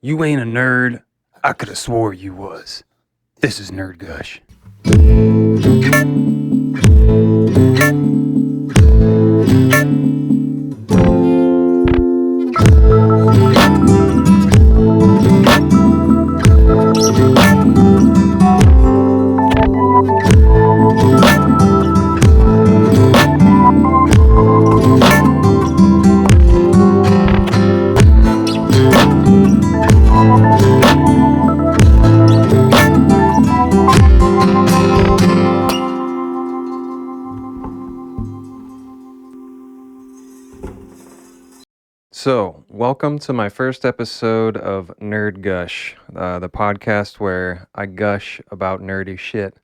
You ain't a nerd. I could have swore you was. This is Nerd Gush. So, welcome to my first episode of Nerd Gush, the podcast where I gush about nerdy shit.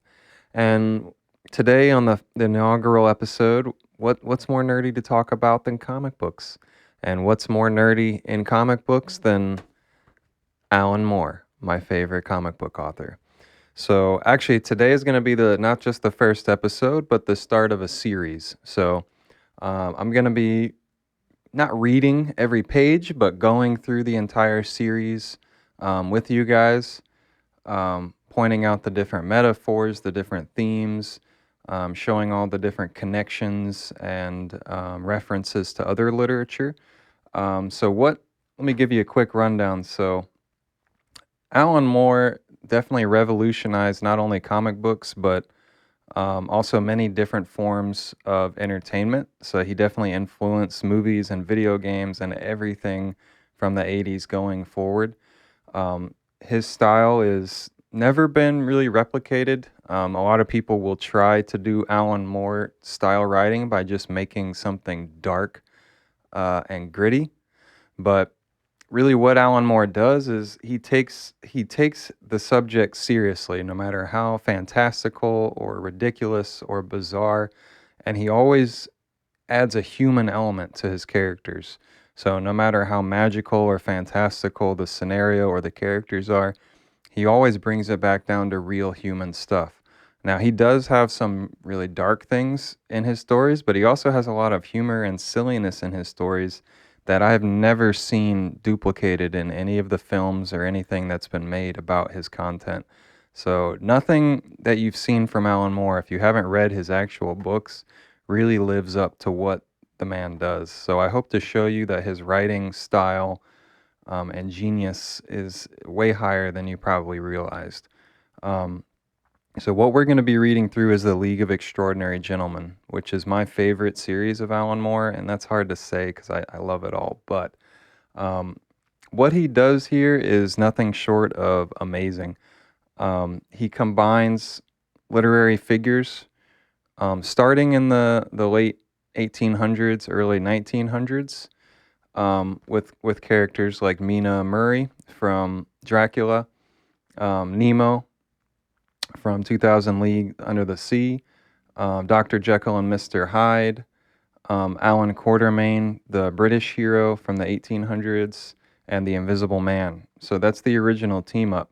And today on the inaugural episode, what's more nerdy to talk about than comic books? And what's more nerdy in comic books than Alan Moore, my favorite comic book author? So, actually, today is going to be not just the first episode, but the start of a series. So, I'm going to be not reading every page, but going through the entire series with you guys, pointing out the different metaphors, the different themes, showing all the different connections and references to other literature. Let me give you a quick rundown. So, Alan Moore definitely revolutionized not only comic books, but also many different forms of entertainment. So he definitely influenced movies and video games and everything from the 80s going forward. His style is never been really replicated. A lot of people will try to do Alan Moore style writing by just making something dark and gritty. But really what Alan Moore does is he takes the subject seriously, no matter how fantastical or ridiculous or bizarre, and he always adds a human element to his characters. So no matter how magical or fantastical the scenario or the characters are, he always brings it back down to real human stuff. Now, he does have some really dark things in his stories, but he also has a lot of humor and silliness in his stories that I have never seen duplicated in any of the films or anything that's been made about his content. So, nothing that you've seen from Alan Moore, if you haven't read his actual books, really lives up to what the man does. So, I hope to show you that his writing style and genius is way higher than you probably realized. Um, so, what we're going to be reading through is The League of Extraordinary Gentlemen, which is my favorite series of Alan Moore, and that's hard to say because I love it all. But um, what he does here is nothing short of amazing. He combines literary figures starting in the late 1800s, early 1900s, with characters like Mina Murray from Dracula, Nemo from 2000 League Under the Sea, Dr. Jekyll and Mr. Hyde, Alan Quartermaine, the British hero from the 1800s, and the Invisible Man. So that's the original team up.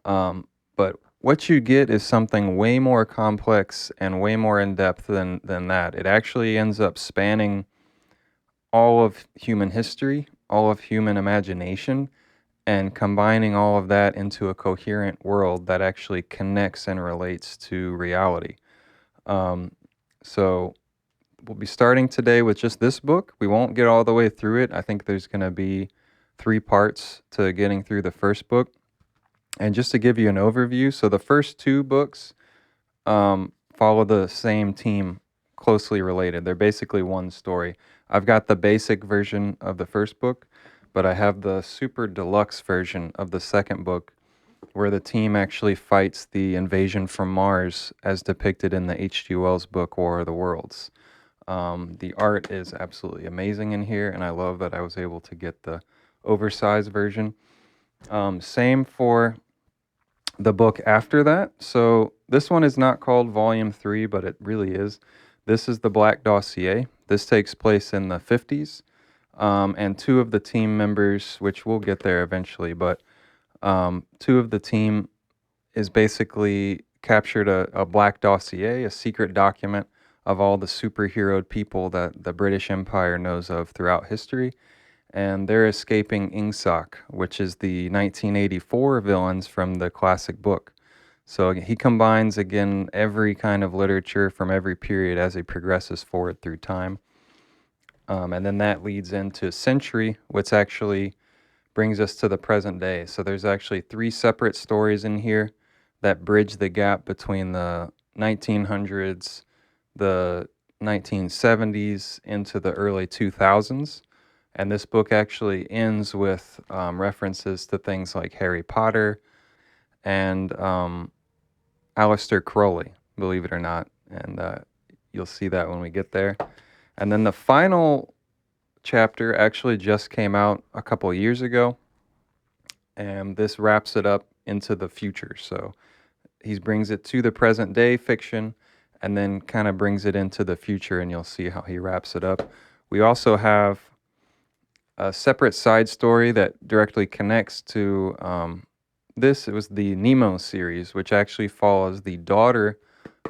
But what you get is something way more complex and way more in depth than that. It actually ends up spanning all of human history, all of human imagination, and combining all of that into a coherent world that actually connects and relates to reality. Um, so we'll be starting today with just this book. We won't get all the way through it. I think there's going to be 3 parts to getting through the first book. And just to give you an overview, so the first 2 books follow the same team, closely related. They're basically one story. I've got the basic version of the first book, but I have the super deluxe version of the second book, where the team actually fights the invasion from Mars as depicted in the H.G. Wells book War of the Worlds. The art is absolutely amazing in here, and I love that I was able to get the oversized version. Same for the book after that. So this one is not called Volume 3, but it really is. This is the Black Dossier. This takes place in the 50s. And 2 of the team members, which we'll get there eventually, but 2 of the team is basically captured a black dossier, a secret document of all the superheroed people that the British Empire knows of throughout history. and they're escaping Ingsoc, which is the 1984 villains from the classic book. So he combines again every kind of literature from every period as he progresses forward through time. And then that leads into Century, which actually brings us to the present day. So there's actually three separate stories in here that bridge the gap between the 1900s, the 1970s, into the early 2000s. And this book actually ends with references to things like Harry Potter and Aleister Crowley, believe it or not. And you'll see that when we get there. And then the final chapter actually just came out a couple of years ago, and this wraps it up into the future. So he brings it to the present day fiction and then kind of brings it into the future, and you'll see how he wraps it up. We also have a separate side story that directly connects to this. It was the Nemo series, which actually follows the daughter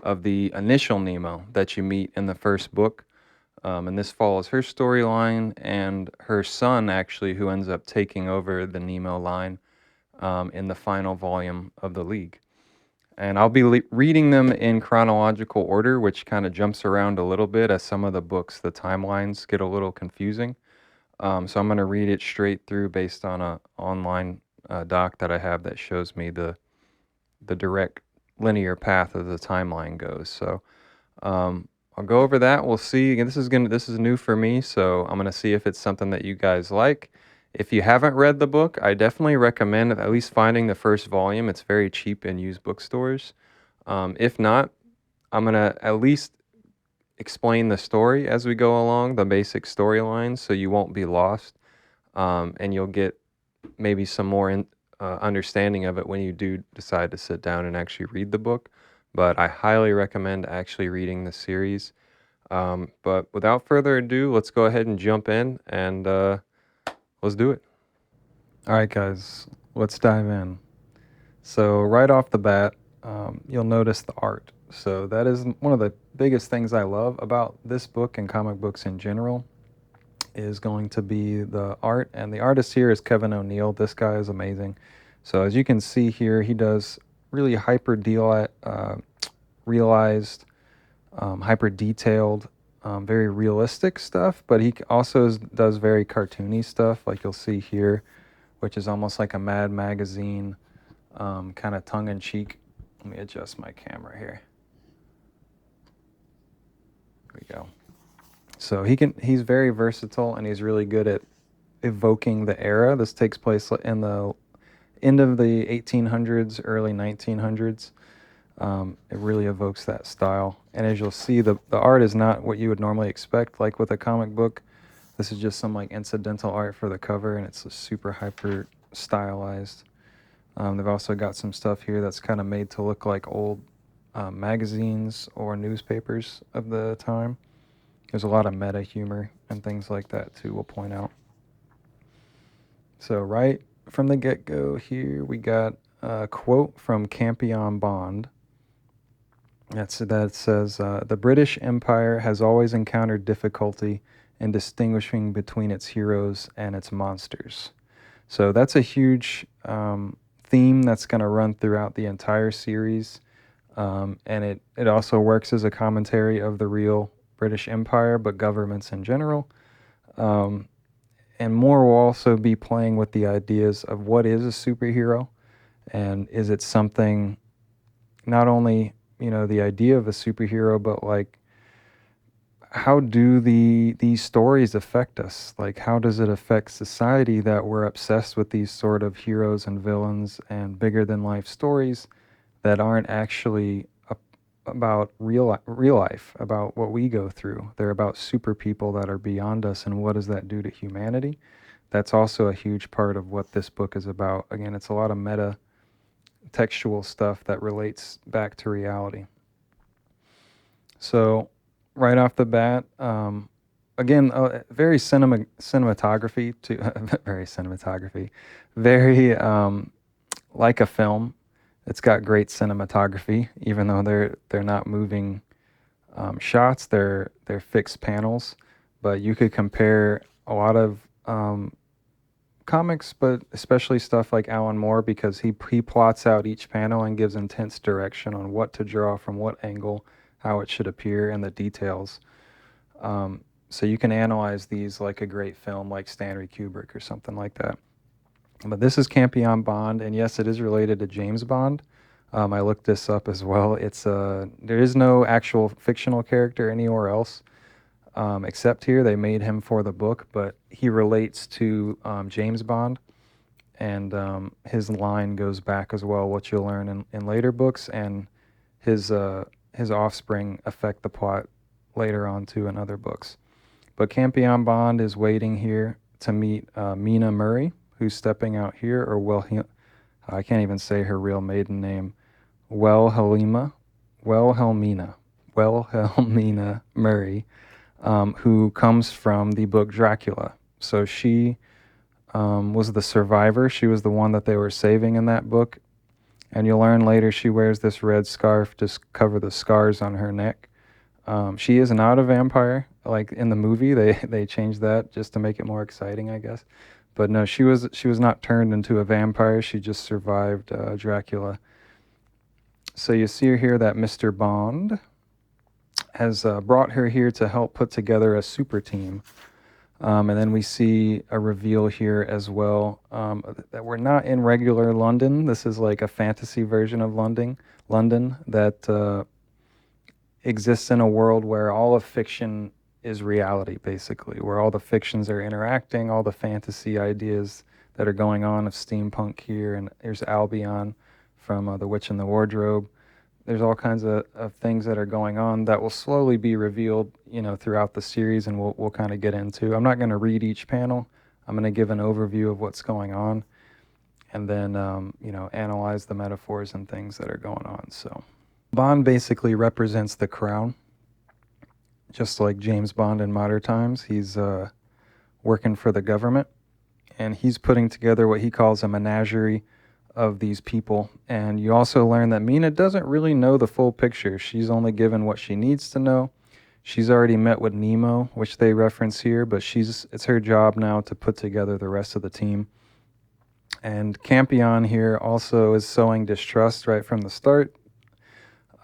of the initial Nemo that you meet in the first book. And this follows her storyline and her son, actually, who ends up taking over the Nemo line in the final volume of the League. And I'll be reading them in chronological order, which kind of jumps around a little bit as some of the books, the timelines get a little confusing. So I'm going to read it straight through based on a online doc that I have that shows me the direct linear path of the timeline goes. So I'll go over that. We'll see. Again, this is new for me, so I'm gonna see if it's something that you guys like. If you haven't read the book, I definitely recommend at least finding the first volume. It's very cheap in used bookstores. If not, I'm gonna at least explain the story as we go along, the basic storyline, so you won't be lost, and you'll get maybe some more understanding of it when you do decide to sit down and actually read the book. But I highly recommend actually reading the series. But without further ado, let's go ahead and jump in and let's do it. All right, guys, let's dive in. So, right off the bat, you'll notice the art. So, that is one of the biggest things I love about this book and comic books in general, is going to be the art. And the artist here is Kevin O'Neill. This guy is amazing. So, as you can see here, he does really realized, hyper detailed, very realistic stuff, but he also does very cartoony stuff, like you'll see here, which is almost like a Mad Magazine kind of tongue-in-cheek. Let me adjust my camera here. There we go. So he's very versatile, and he's really good at evoking the era. This takes place in the end of the 1800s, early 1900s. It really evokes that style. And as you'll see, the art is not what you would normally expect, like with a comic book. This is just some like incidental art for the cover, and it's super hyper stylized. They've also got some stuff here that's kind of made to look like old magazines or newspapers of the time. There's a lot of meta humor and things like that too, we'll point out. So right from the get-go here, we got a quote from Campion Bond. That says, the British Empire has always encountered difficulty in distinguishing between its heroes and its monsters. So that's a huge theme that's going to run throughout the entire series. And it also works as a commentary of the real British Empire, but governments in general. And more will also be playing with the ideas of what is a superhero, and is it something, not only the idea of a superhero, but like, how do these stories affect us? Like, how does it affect society that we're obsessed with these sort of heroes and villains and bigger than life stories that aren't actually about real life, about what we go through? They're about super people that are beyond us, and what does that do to humanity? That's also a huge part of what this book is about. Again, it's a lot of meta textual stuff that relates back to reality. So right off the bat, again, very cinematography to very cinematography, very like a film. It's got great cinematography, even though they're not moving shots. They're fixed panels, but you could compare a lot of um, comics, but especially stuff like Alan Moore, because he plots out each panel and gives intense direction on what to draw from what angle, how it should appear, and the details. So you can analyze these like a great film like Stanley Kubrick or something like that. But this is Campion Bond, and yes, it is related to James Bond. I looked this up as well. It's there is no actual fictional character anywhere else except here. They made him for the book, but he relates to James Bond, and his line goes back as well, what you'll learn in later books, and his offspring affect the plot later on too in other books. But Campion Bond is waiting here to meet Mina Murray, who's stepping out here, or I can't even say her real maiden name, Wilhelmina, Wilhelmina, Wilhelmina Murray, who comes from the book Dracula. So she was the survivor. She was the one that they were saving in that book. And you'll learn later she wears this red scarf to cover the scars on her neck. She is not a vampire. Like in the movie, they changed that just to make it more exciting, I guess. But no, she was not turned into a vampire. She just survived Dracula. So you see here that Mr. Bond has brought her here to help put together a super team. And then we see a reveal here as well that we're not in regular London. This is like a fantasy version of London that exists in a world where all of fiction is reality, basically, where all the fictions are interacting, all the fantasy ideas that are going on of steampunk here, and there's Albion from The Witch and the Wardrobe. There's all kinds of things that are going on that will slowly be revealed, throughout the series, and we'll kind of get into. I'm not going to read each panel. I'm going to give an overview of what's going on, and then analyze the metaphors and things that are going on. So Bond basically represents the crown, just like James Bond in modern times. He's working for the government, and he's putting together what he calls a menagerie of these people. And you also learn that Mina doesn't really know the full picture. She's only given what she needs to know. She's already met with Nemo, which they reference here, but it's her job now to put together the rest of the team. And Campion here also is sowing distrust right from the start,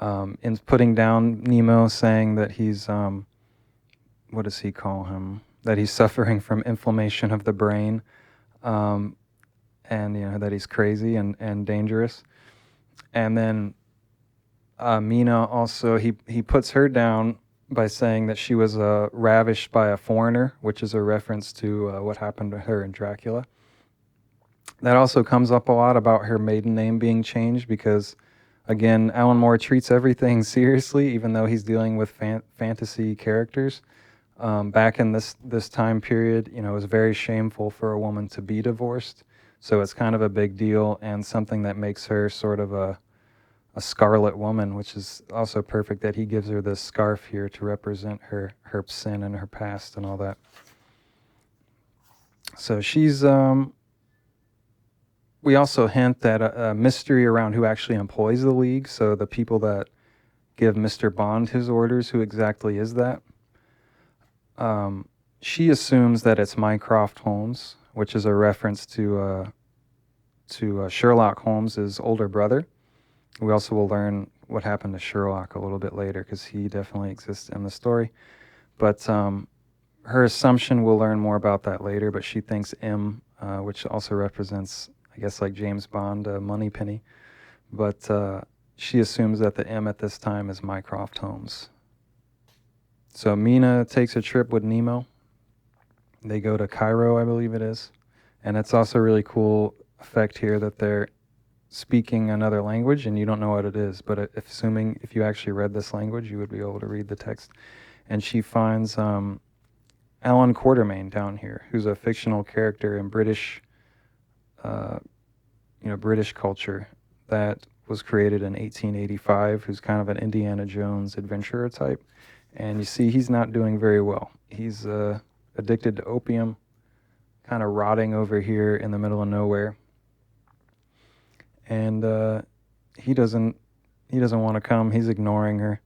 in putting down Nemo, saying that he's, what does he call him? That he's suffering from inflammation of the brain, and that he's crazy and dangerous. And then Mina also, he puts her down by saying that she was ravished by a foreigner, which is a reference to what happened to her in Dracula. That also comes up a lot about her maiden name being changed because, again, Alan Moore treats everything seriously, even though he's dealing with fantasy characters. Back in this time period, it was very shameful for a woman to be divorced. So it's kind of a big deal and something that makes her sort of a scarlet woman, which is also perfect that he gives her this scarf here to represent her sin and her past and all that. So she's, we also hint that a mystery around who actually employs the League. So the people that give Mr. Bond his orders, who exactly is that? She assumes that it's Mycroft Holmes, which is a reference to Sherlock Holmes' older brother. We also will learn what happened to Sherlock a little bit later because he definitely exists in the story. But her assumption, we'll learn more about that later, but she thinks M, which also represents, I guess, like James Bond, Moneypenny. But she assumes that the M at this time is Mycroft Holmes. So Mina takes a trip with Nemo. They go to Cairo, I believe it is. And it's also a really cool effect here that they're speaking another language and you don't know what it is. But assuming if you actually read this language, you would be able to read the text. And she finds Alan Quartermaine down here, who's a fictional character in British culture that was created in 1885, who's kind of an Indiana Jones adventurer type. And you see he's not doing very well. He's addicted to opium, kind of rotting over here in the middle of nowhere. And he doesn't want to come. He's ignoring her.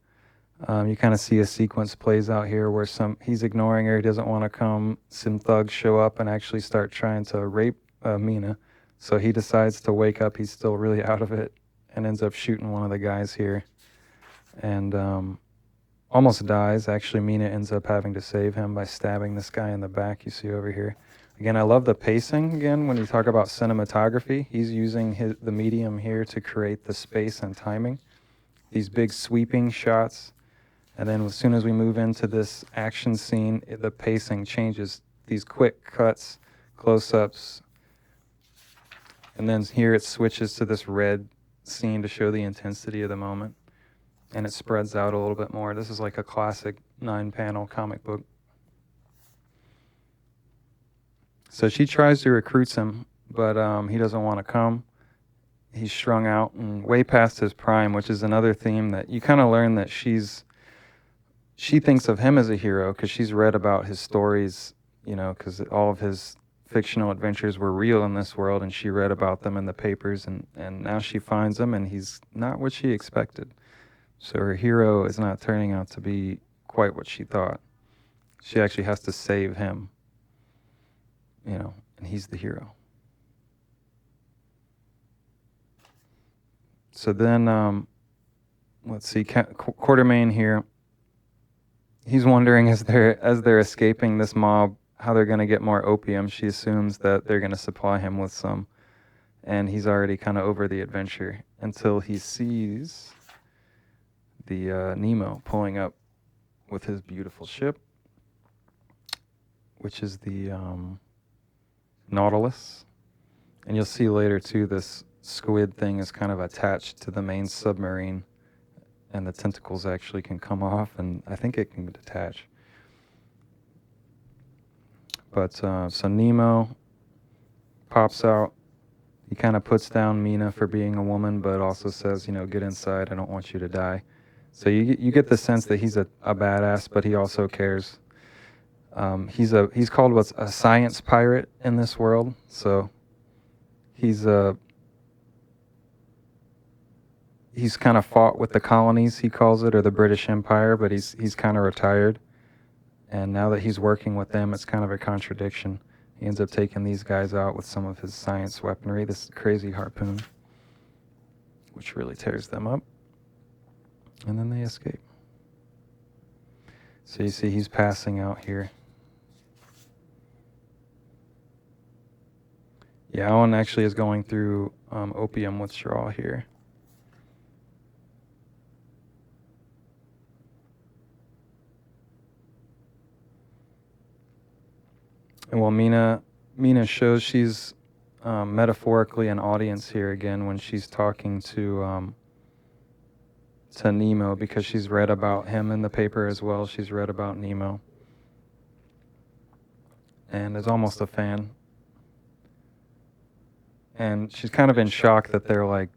You kind of see a sequence plays out here where he's ignoring her. He doesn't want to come. Some thugs show up and actually start trying to rape Mina. So he decides to wake up. He's still really out of it and ends up shooting one of the guys here and almost dies. Actually, Mina ends up having to save him by stabbing this guy in the back you see over here. Again, I love the pacing. Again, when you talk about cinematography, he's using the medium here to create the space and timing. These big sweeping shots. And then as soon as we move into this action scene, the pacing changes. These quick cuts, close-ups. And then here it switches to this red scene to show the intensity of the moment. And it spreads out a little bit more. This is like a classic 9-panel comic book. So she tries to recruit him, but he doesn't want to come. He's strung out and way past his prime, which is another theme that you kind of learn that she thinks of him as a hero because she's read about his stories, because all of his fictional adventures were real in this world, and she read about them in the papers, and now she finds him, and he's not what she expected. So her hero is not turning out to be quite what she thought. She actually has to save him, and he's the hero. So then, let's see, Quartermaine here. He's wondering as they're escaping this mob, how they're going to get more opium. She assumes that they're going to supply him with some, and he's already kind of over the adventure until he sees the Nemo pulling up with his beautiful ship, which is the Nautilus. And you'll see later too, this squid thing is kind of attached to the main submarine, and the tentacles actually can come off, and I think it can detach. But so Nemo pops out. He kind of puts down Mina for being a woman, but also says, get inside. I don't want you to die. So you get the sense that he's a badass, but he also cares. He's called what's a science pirate in this world. So he's kind of fought with the colonies, he calls it, or the British Empire, but he's kind of retired. And now that he's working with them, it's kind of a contradiction. He ends up taking these guys out with some of his science weaponry, this crazy harpoon, which really tears them up. And then they escape. So you see he's passing out here. Yeah, Alan actually is going through opium withdrawal here. And while Mina shows she's metaphorically an audience here again when she's talking to Nemo, because she's read about him in the paper as well. She's read about Nemo and is almost a fan. And she's kind of in shock that they're like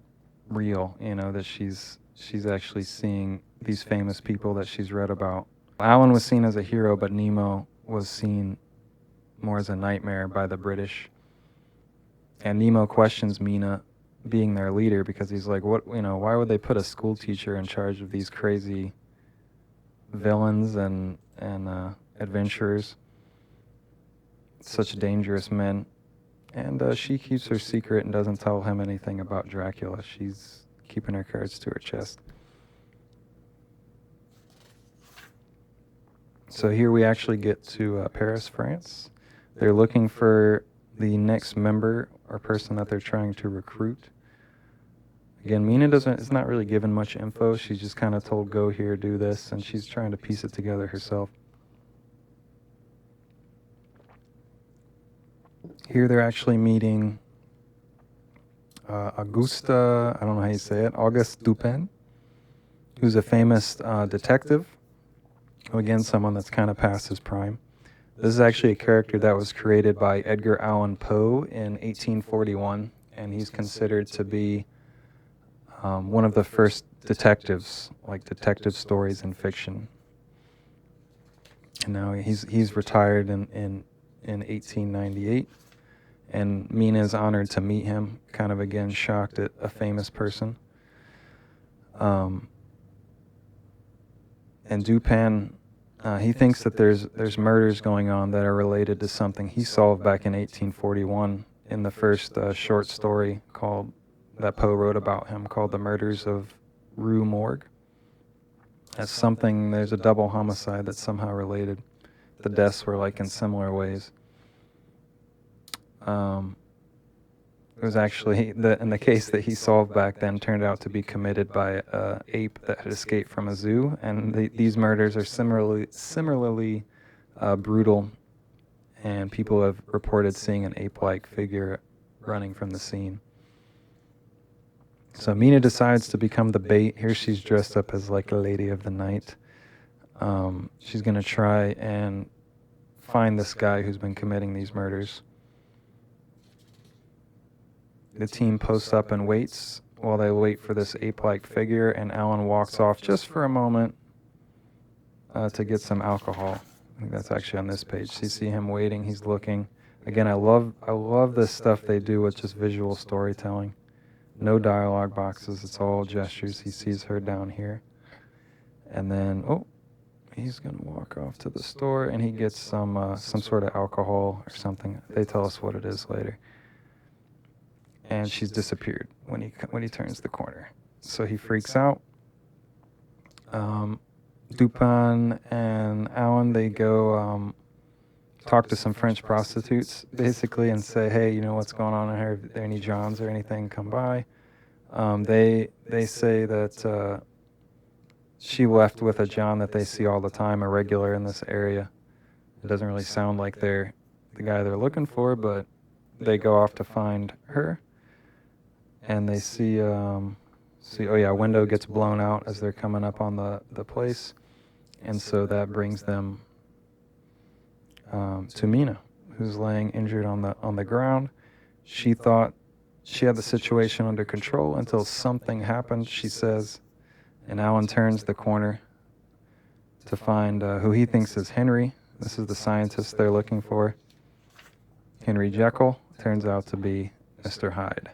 real, that she's actually seeing these famous people that she's read about. Alan was seen as a hero, but Nemo was seen more as a nightmare by the British. And Nemo questions Mina being their leader because he's like, why would they put a school teacher in charge of these crazy villains and adventurers, such dangerous men? And she keeps her secret and doesn't tell him anything about Dracula. She's keeping her cards to her chest. So here we actually get to Paris, France. They're looking for the next member or person that they're trying to recruit. Again, Mina is not really given much info. She's just kind of told, go here, do this, and she's trying to piece it together herself. Here they're actually meeting Augusta, I don't know how you say it, Auguste Dupin, who's a famous detective. Again, someone that's kind of past his prime. This is actually a character that was created by Edgar Allan Poe in 1841, and he's considered to be one of the first detectives, like detective stories in fiction. And now he's retired in 1898, and Mina is honored to meet him, kind of again shocked at a famous person. And Dupin, he thinks that there's murders going on that are related to something he solved back in 1841 in the first short story called that Poe wrote about him, called The Murders of Rue Morgue. As something, there's a double homicide that's somehow related. The deaths were like in similar ways. It was actually in the case that he solved back then turned out to be committed by an ape that had escaped from a zoo, and these murders are similarly brutal, and people have reported seeing an ape-like figure running from the scene. So Mina decides to become the bait. Here she's dressed up as like a lady of the night. She's going to try and find this guy who's been committing these murders. The team posts up and waits while they wait for this ape-like figure, and Alan walks off just for a moment to get some alcohol. I think that's actually on this page. So you see him waiting, he's looking. Again, I love this stuff they do with just visual storytelling. No dialogue boxes, it's all gestures. He sees her down here. And then, he's going to walk off to the store, and he gets some sort of alcohol or something. They tell us what it is later. And she's disappeared when he turns the corner. So he freaks out. Dupin and Alan, they go talk to some French prostitutes, basically, and say, hey, you know what's going on in here? If there are any Johns or anything, come by. They say that she left with a John that they see all the time, a regular in this area. It doesn't really sound like they're the guy they're looking for, but they go off to find her. And they see, a window gets blown out as they're coming up on the place. And so that brings them to Mina, who's laying injured on the ground. She thought she had the situation under control until something happened, she says. And Alan turns the corner to find who he thinks is Henry. This is the scientist they're looking for. Henry Jekyll turns out to be Mr. Hyde.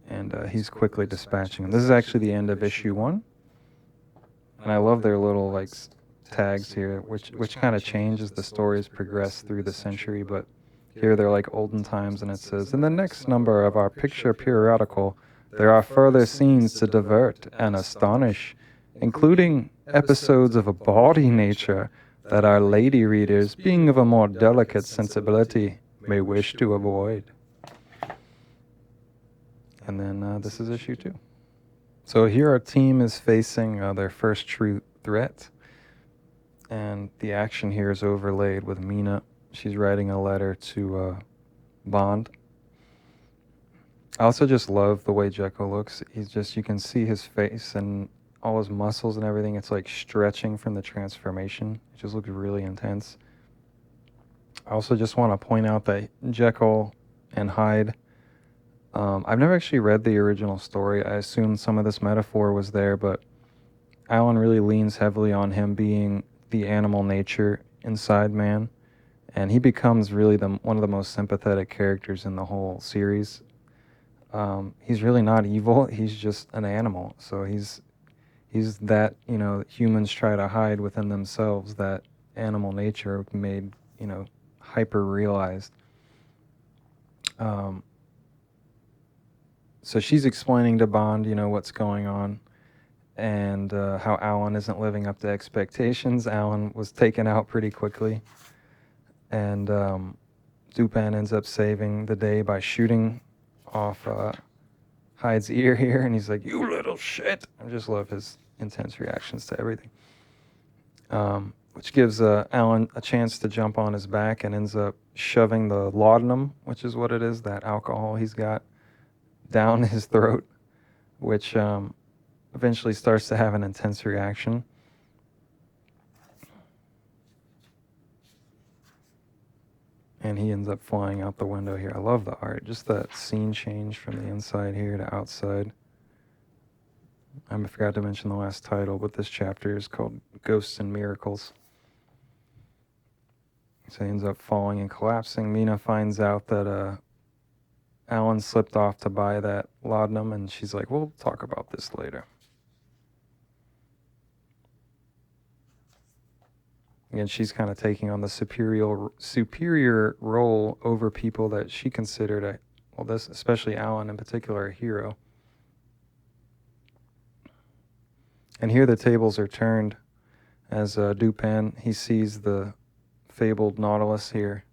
And he's quickly dispatching him. This is actually the end of issue 1. And I love their little tags here, which kind of change as the stories progress through the century. But here they're like olden times, and it says, in the next number of our picture periodical, there are further scenes to divert and astonish, including episodes of a bawdy nature that our lady readers, being of a more delicate sensibility, may wish to avoid. And then this is issue 2. So here our team is facing their first true threat. And the action here is overlaid with Mina. She's writing a letter to Bond. I also just love the way Jekyll looks. You can see his face and all his muscles and everything. It's like stretching from the transformation. It just looks really intense. I also just want to point out that Jekyll and Hyde, I've never actually read the original story. I assume some of this metaphor was there, but Alan really leans heavily on him being the animal nature inside man, and he becomes really one of the most sympathetic characters in the whole series. He's really not evil. He's just an animal. So he's that, humans try to hide within themselves, that animal nature made, hyper realized. So she's explaining to Bond, what's going on, and how Alan isn't living up to expectations. Alan was taken out pretty quickly, and Dupin ends up saving the day by shooting off Hyde's ear here, and he's like, "You little shit!" I just love his intense reactions to everything, which gives Alan a chance to jump on his back and ends up shoving the laudanum, which is what it is, that alcohol he's got, down his throat, which eventually starts to have an intense reaction. And he ends up flying out the window here. I love the art. Just that scene change from the inside here to outside. I forgot to mention the last title, but this chapter is called Ghosts and Miracles. So he ends up falling and collapsing. Mina finds out that Alan slipped off to buy that laudanum, and she's like, we'll talk about this later. And she's kind of taking on the superior role over people that she considered this especially Alan in particular, a hero. And here the tables are turned as Dupin, he sees the fabled Nautilus here,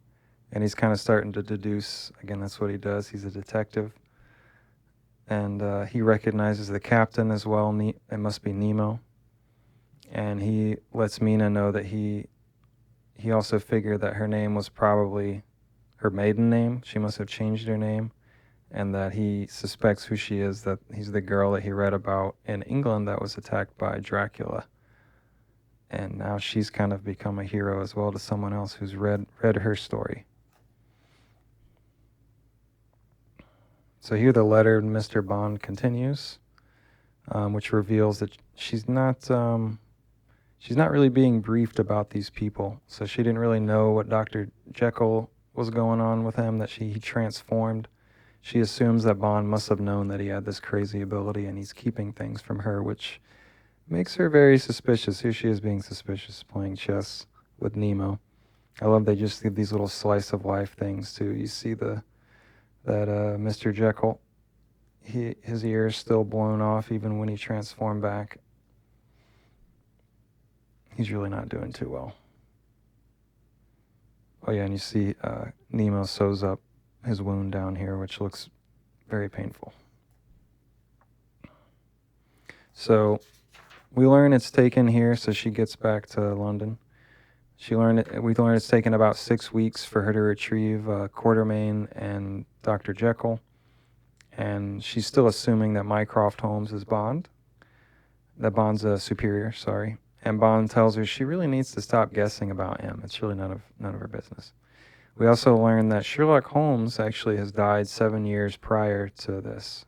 and he's kind of starting to deduce. Again, that's what he does. He's a detective, and he recognizes the captain as well. It must be Nemo, and he lets Mina know that he also figured that her name was probably her maiden name. She must have changed her name, and that he suspects who she is, that he's the girl that he read about in England that was attacked by Dracula. And now she's kind of become a hero as well to someone else who's read her story. So here the letter Mr. Bond continues, which reveals that she's not really being briefed about these people. So she didn't really know what Dr. Jekyll was going on with him, that he transformed. She assumes that Bond must have known that he had this crazy ability and he's keeping things from her, which makes her very suspicious. Here she is being suspicious, playing chess with Nemo. I love they just give these little slice of life things too. You see that Mr. Jekyll, his ear is still blown off even when he transformed back. He's really not doing too well. Oh yeah, and you see Nemo sews up his wound down here, which looks very painful. So we learn it's taken here, so she gets back to London. We learn it's taken about 6 weeks for her to retrieve Quartermaine and Dr. Jekyll, and she's still assuming that Mycroft Holmes is Bond. That Bond's a superior, sorry. And Bond tells her she really needs to stop guessing about him. It's really none of her business. We also learn that Sherlock Holmes actually has died 7 years prior to this,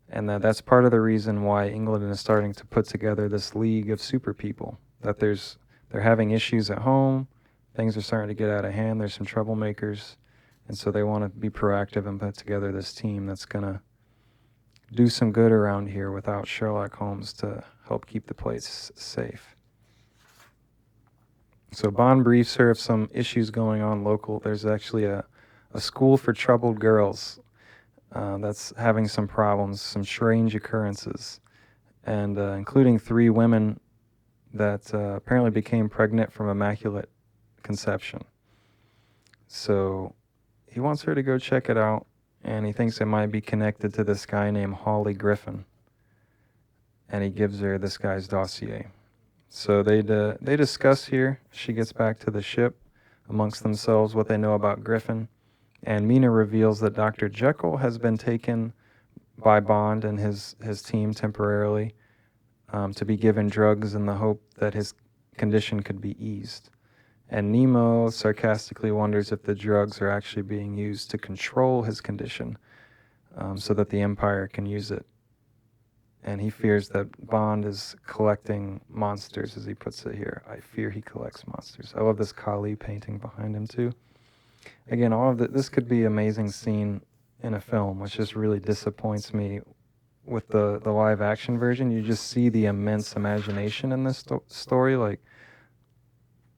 and that's part of the reason why England is starting to put together this league of super people. That they're having issues at home, things are starting to get out of hand, there's some troublemakers, and so they want to be proactive and put together this team that's going to do some good around here without Sherlock Holmes to help keep the place safe. So Bond briefs her of some issues going on local. There's actually a school for troubled girls that's having some problems, some strange occurrences, and including 3 women that apparently became pregnant from immaculate conception. So he wants her to go check it out, and he thinks it might be connected to this guy named Hawley Griffin, and he gives her this guy's dossier. So they discuss here. She gets back to the ship amongst themselves what they know about Griffin, and Mina reveals that Dr. Jekyll has been taken by Bond and his team temporarily to be given drugs in the hope that his condition could be eased. And Nemo sarcastically wonders if the drugs are actually being used to control his condition so that the Empire can use it. And he fears that Bond is collecting monsters, as he puts it here. I fear he collects monsters. I love this Kali painting behind him, too. Again, all of this could be an amazing scene in a film, which just really disappoints me with the live action version. You just see the immense imagination in this story. Like,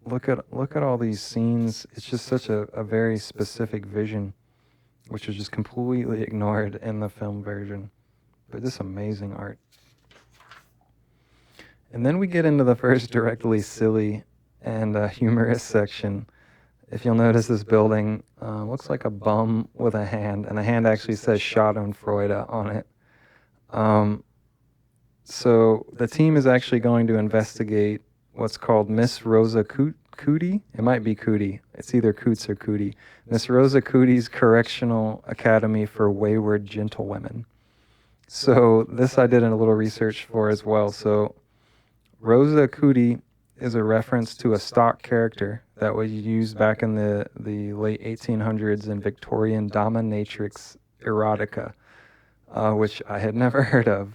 look at all these scenes. It's just such a very specific vision, which was just completely ignored in the film version. But this amazing art. And then we get into the first directly silly and humorous section. If you'll notice, this building looks like a bum with a hand, and the hand actually says Schadenfreude on it. So the team is actually going to investigate what's called Miss Rosa Cootie. It might be Cootie. It's either Coots or Cootie. Miss Rosa Cootie's Correctional Academy for Wayward Gentlewomen. So this I did a little research for as well. So Rosa Cootie is a reference to a stock character that was used back in the late 1800s in Victorian dominatrix erotica, which I had never heard of.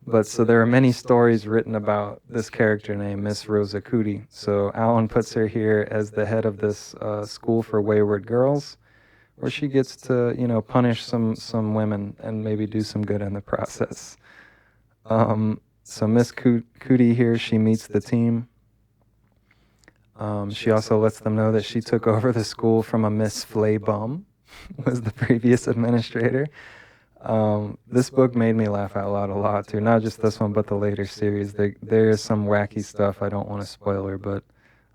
But so there are many stories written about this character named Miss Rosa Cootie. So Alan puts her here as the head of this school for wayward girls, where she gets to, punish some women and maybe do some good in the process. So Miss Cootie here, she meets the team. She also lets them know that she took over the school from a Miss Flaybum, was the previous administrator. This book made me laugh out loud a lot too. Not just this one, but the later series. There is some wacky stuff. I don't want to spoil her, but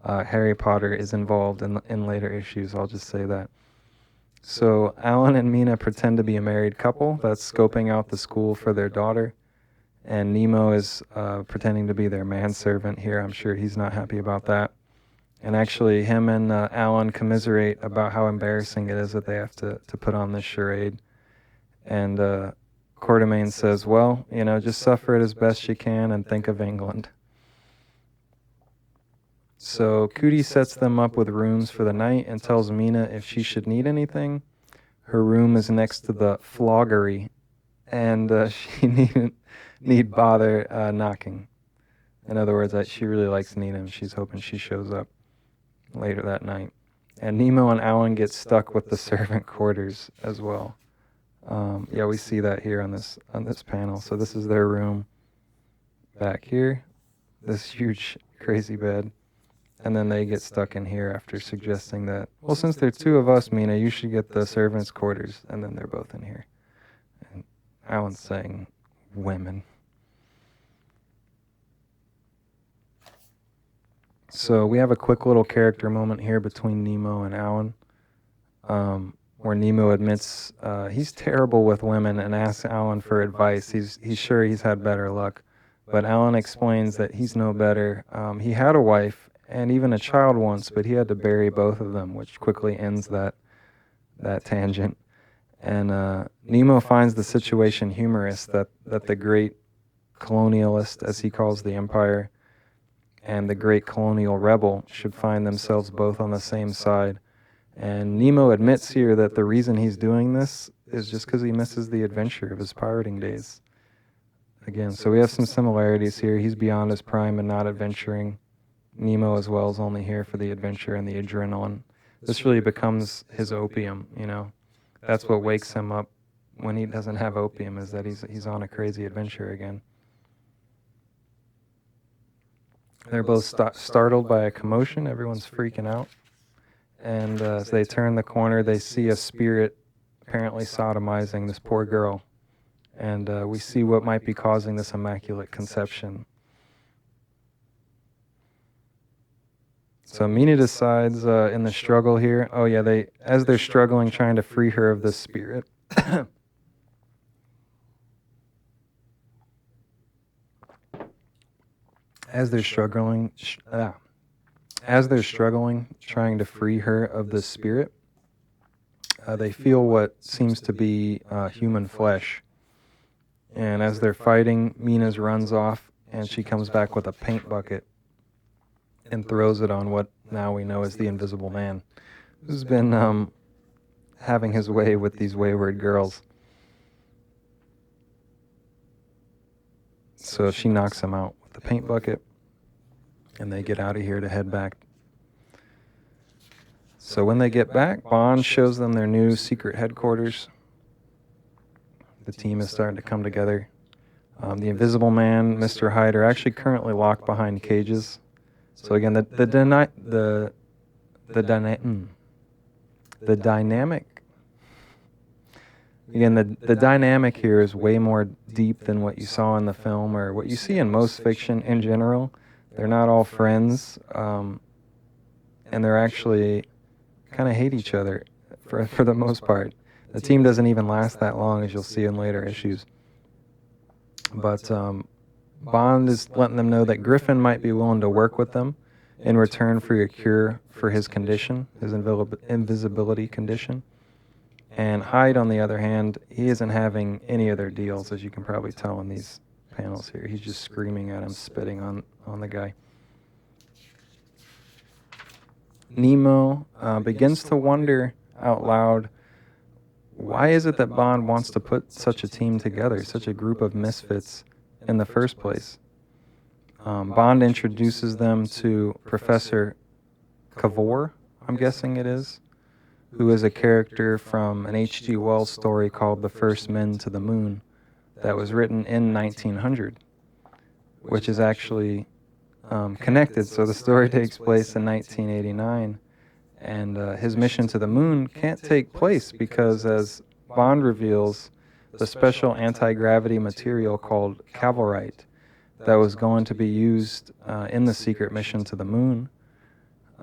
Harry Potter is involved in later issues. I'll just say that. So Alan and Mina pretend to be a married couple that's scoping out the school for their daughter. And Nemo is pretending to be their manservant here. I'm sure he's not happy about that. And actually, him and Alan commiserate about how embarrassing it is that they have to put on this charade. And Quartermaine says, well, just suffer it as best you can and think of England. So Cootie sets them up with rooms for the night and tells Mina if she should need anything. Her room is next to the floggery, and she need bother knocking. In other words, that she really likes Nina, and she's hoping she shows up later that night. And Nemo and Alan get stuck with the servant quarters as well. Yeah, we see that here on this panel. So this is their room back here, this huge crazy bed, and then they get stuck in here after suggesting that, well, since there are two of us, Mina, you should get the servants' quarters, and then they're both in here. And Alan's saying, women. So we have a quick little character moment here between Nemo and Alan, where Nemo admits he's terrible with women and asks Alan for advice. He's sure he's had better luck, but Alan explains that he's no better. He had a wife and even a child once, but he had to bury both of them, which quickly ends that tangent. And Nemo finds the situation humorous that the great colonialist, as he calls the empire, and the great colonial rebel should find themselves both on the same side. And Nemo admits here that the reason he's doing this is just because he misses the adventure of his pirating days. Again, so we have some similarities here. He's beyond his prime and not adventuring. Nemo as well is only here for the adventure and the adrenaline. This really becomes his opium, That's what wakes him up when he doesn't have opium, is that he's on a crazy adventure again. They're both startled by a commotion. Everyone's freaking out. And as they turn the corner, they see a spirit apparently sodomizing this poor girl. And we see what might be causing this immaculate conception. So Mina decides in the struggle here, as they're struggling trying to free her of this spirit, as they're struggling trying to free her of the spirit, they feel what seems to be human flesh. And as they're fighting, Mina's runs off and she comes back with a paint bucket and throws it on what now we know as the Invisible Man, who's been having his way with these wayward girls. So she knocks him out with the paint bucket, and they get out of here to head back. So when they get back, Bond shows them their new secret headquarters. The team is starting to come together. The Invisible Man, Mr. Hyde, are actually currently locked behind cages. So again, the dynamic here is way more deep than what you saw in the film or what you see in most fiction in general. They're not all friends, and they're actually kind of hate each other for the most part. The team doesn't even last that long, as you'll see in later issues. But Bond is letting them know that Griffin might be willing to work with them in return for a cure for his condition, his invisibility condition. And Hyde, on the other hand, he isn't having any of their deals, as you can probably tell in these panels here. He's just screaming at him, spitting on the guy. Nemo begins to wonder out loud, why is it that Bond wants to put such a team together, such a group of misfits in the first place? Bond introduces them to Professor Cavor, I'm guessing it is, who is a character from an H.G. Wells story called The First Men to the Moon that was written in 1900, which is actually connected. So the story takes place in 1989, and his mission to the moon can't take place because, as Bond reveals, the special anti-gravity material called cavalrite that was going to be used in the secret mission to the moon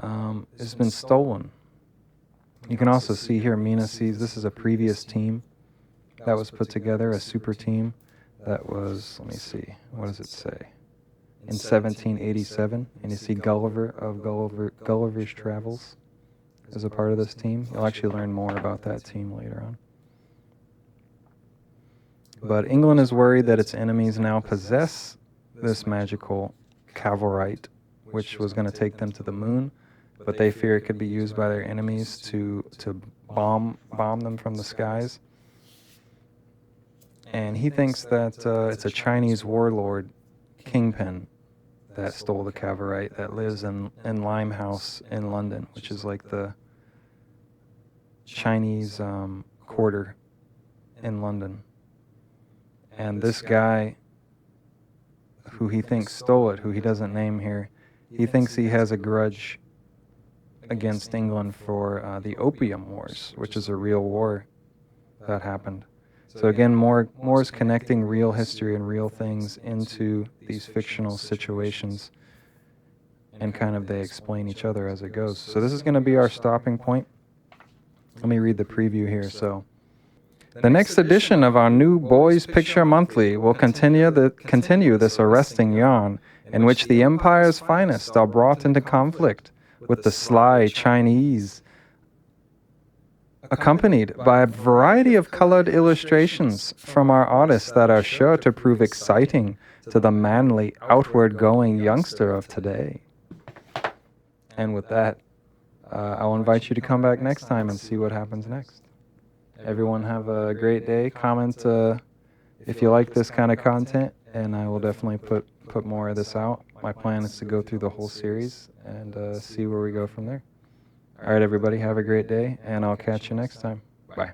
has been stolen. You can also see here, Mina sees this is a previous team that was put together, a super team that was, let me see, what does it say? In 1787, and you see Gulliver of Gulliver's Travels is a part of this team. You'll actually learn more about that team later on. But England is worried that its enemies now possess this magical cavalrite, which was going to take them to the moon, but they fear it could be used by their enemies to bomb them from the skies. And he thinks that it's a Chinese warlord, Kingpin, that stole the cavalrite, that lives in Limehouse in London, which is like the Chinese quarter in London. And this guy, who he thinks stole it, who he doesn't name here, he thinks he has a grudge against England for the Opium Wars, which is a real war that happened. So again, more is connecting real history and real things into these fictional situations, and kind of they explain each other as it goes. So this is going to be our stopping point. Let me read the preview here. So the next edition of our new Boys Picture Monthly will continue this arresting yarn in which the Empire's finest are brought into conflict with the sly Chinese, accompanied by a variety of colored illustrations from our artists that are sure to prove exciting to the manly, outward-going youngster of today. And with that, I'll invite you to come back next time and see what happens next. Everyone have a great day. Comment if you like this kind of content, and I will definitely put more of this out. My plan is to go through the whole series and see where we go from there. All right, everybody, have a great day, and I'll catch you next time. Bye.